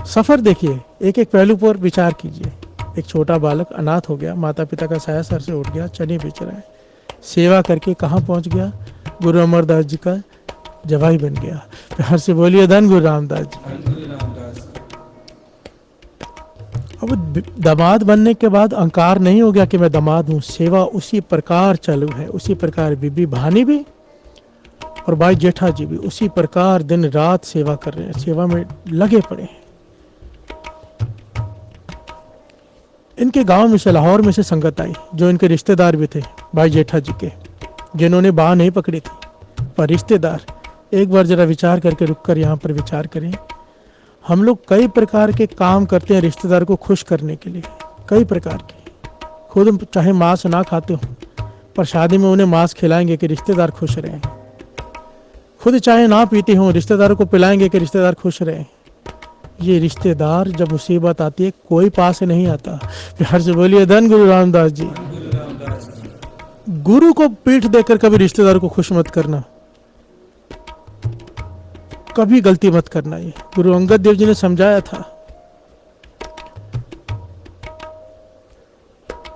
सफर देखिए, एक एक पहलू पर विचार कीजिए। एक छोटा बालक अनाथ हो गया, माता पिता का साया सर से उठ गया, चने बेच रहा है, सेवा करके कहाँ पहुंच गया, गुरु अमरदास जी का जवाई बन गया। प्यार से बोलिए धन गुरु रामदास जी। अब दामाद बनने के बाद अहंकार नहीं हो गया कि मैं दामाद हूँ, सेवा उसी प्रकार चालू है, उसी प्रकार बीबी भानी भी और भाई जेठा जी भी उसी प्रकार दिन रात सेवा कर रहे हैं, सेवा में लगे पड़े हैं। इनके गांव में से, लाहौर में से संगत आई, जो इनके रिश्तेदार भी थे भाई जेठा जी के, जिन्होंने बाह नहीं पकड़ी थी, पर रिश्तेदार। एक बार जरा विचार करके रुककर यहाँ पर विचार करें। हम लोग कई प्रकार के काम करते हैं रिश्तेदार को खुश करने के लिए, कई प्रकार के। खुद चाहे मांस ना खाते हो, पर शादी में उन्हें मांस खिलाएंगे कि रिश्तेदार खुश रहें। खुद चाहे ना पीते हो, रिश्तेदारों को पिलाएंगे कि रिश्तेदार खुश रहें। ये रिश्तेदार जब मुसीबत आती है कोई पास नहीं आता। प्यार से बोलिए धन गुरु रामदास जी। गुरु को पीठ देकर कभी रिश्तेदार को खुश मत करना, कभी गलती मत करना। ये गुरु अंगद देव जी ने समझाया था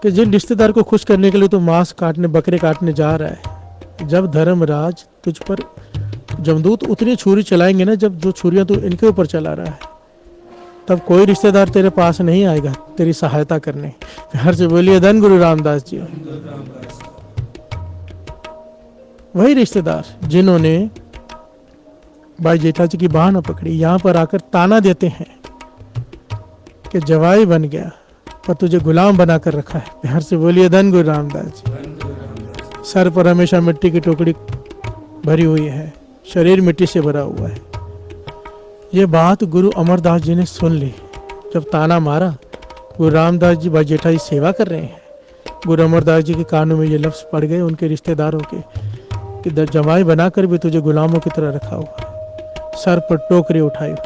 कि जिन रिश्तेदार को खुश करने के लिए तो मांस काटने, बकरे काटने जा रहा है, जब धर्मराज तुझ पर जमदूत उतनी छुरी चलाएंगे ना, जब जो छुरियां तू इनके ऊपर चला रहा है, तब कोई रिश्तेदार तेरे पास नहीं आएगा तेरी सहायता करने। प्यार से बोलिए धन गुरु रामदास जी। वही रिश्तेदार जिन्होंने भाई जेठा जी की बाह न पकड़ी, यहाँ पर आकर ताना देते हैं कि जवाई बन गया पर तुझे गुलाम बनाकर रखा है। प्यार से बोलिए धन गुरु रामदास जी। सर पर हमेशा मिट्टी की टोकरी भरी हुई है, शरीर मिट्टी से भरा हुआ है। ये बात गुरु अमरदास जी ने सुन ली। जब ताना मारा, गुरु रामदास जी भाई जेठा जी सेवा कर रहे हैं, गुरु अमरदास जी के कानों में ये लफ्ज पड़ गए उनके रिश्तेदारों के कि जवाई बनाकर भी तुझे गुलामों की तरह रखा हुआ है, सर पर टोकरी उठाई हुई।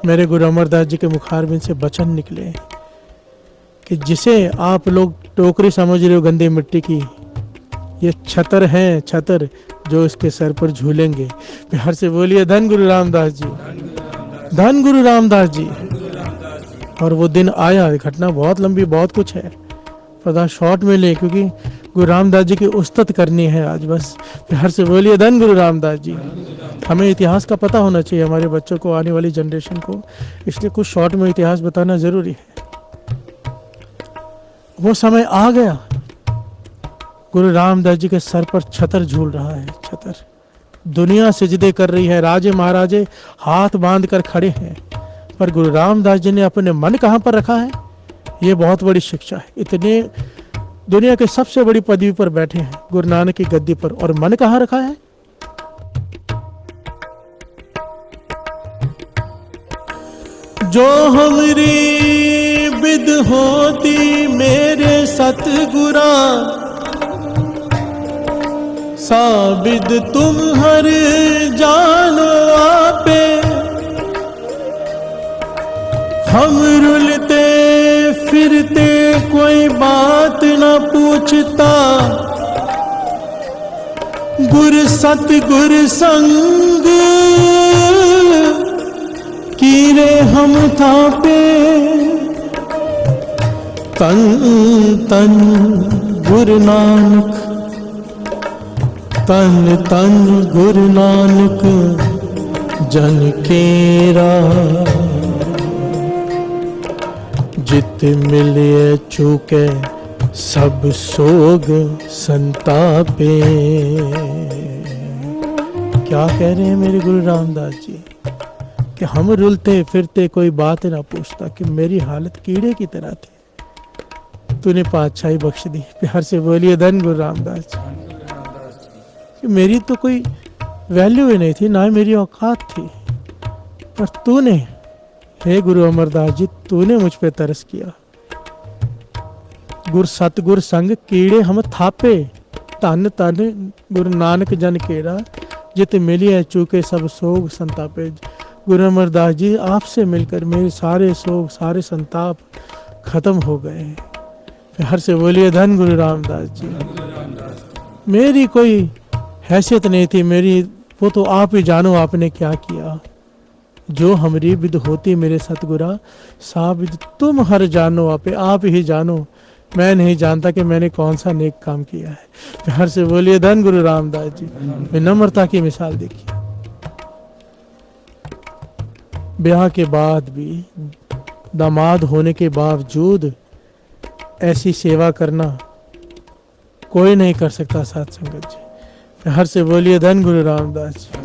मेरे गुरु अमरदास जी के मुखारबिन से वचन निकले कि जिसे आप लोग टोकरी समझ रहे हो गंदी मिट्टी की, ये छतर है, छतर जो इसके सर पर झूलेंगे। प्यार से बोलिए धन गुरु रामदास जी, धन गुरु रामदास जी। और वो दिन आया। घटना बहुत लंबी, बहुत कुछ है, पता शॉर्ट में ले, क्योंकि गुरु रामदास जी की उस्तत करनी है आज बस। प्यार से बोलिए धन गुरु रामदास जी। हमें इतिहास का पता होना चाहिए हमारे बच्चों को, आने वाली जनरेशन को, इसलिए कुछ शॉर्ट में इतिहास बताना जरूरी है। वो समय आ गया, गुरु रामदास जी के सर पर छतर झूल रहा है, छतर। दुनिया सिजदे कर रही है, राजे महाराजे हाथ बांध कर खड़े हैं, पर गुरु रामदास जी ने अपने मन कहाँ पर रखा है, ये बहुत बड़ी शिक्षा है। इतने दुनिया के सबसे बड़ी पदवी पर बैठे हैं, गुरु नानक की गद्दी पर, और मन कहाँ रखा है। जो हमारी विद होती मेरे सतगुरा, साबिद तुम हर जानो आपे। हम रुलते फिरते कोई बात न पूछता, गुर सतगुर संग कीरे हम थापे। तन तन गुरु नानक, तन तन गुरु नानक जन केरा। जित मिले चूके सब सोग संतापे। क्या कह रहे हैं मेरे गुरु रामदास जी कि हम रुलते फिरते कोई बात ना पूछता, कि मेरी हालत कीड़े की तरह थी, तूने पातशाही बख्श दी। प्यार से बोलिए धन गुरु रामदास जी। मेरी तो कोई वैल्यू ही नहीं थी, ना मेरी औकात थी, पर तूने, हे गुरु अमरदास जी, तूने मुझ पे तरस किया। गुर सतगुर संग कीड़े हम थापे। तन तन गुरु नानक जन केरा। जित मिलिए चूके सब सोग संतापे। गुरु अमरदास जी, आपसे मिलकर मेरे सारे सोग, सारे संताप खत्म हो गए। प्यार से बोलिए धन गुरु रामदास जी। मेरी कोई हैसियत नहीं थी, मेरी वो तो आप ही जानो आपने क्या किया। जो हमरी विद होती मेरे सतगुरा, सा विद तुम हर जानो आपे, आप ही जानो, मैं नहीं जानता कि मैंने कौन सा नेक काम किया है। प्यार से बोलिए धन गुरु रामदास जी। विनम्रता की मिसाल देखिए। ब्याह के बाद भी, दामाद होने के बावजूद ऐसी सेवा करना कोई नहीं कर सकता साथ संगत जी। प्यार से बोलिए धन गुरु रामदास जी।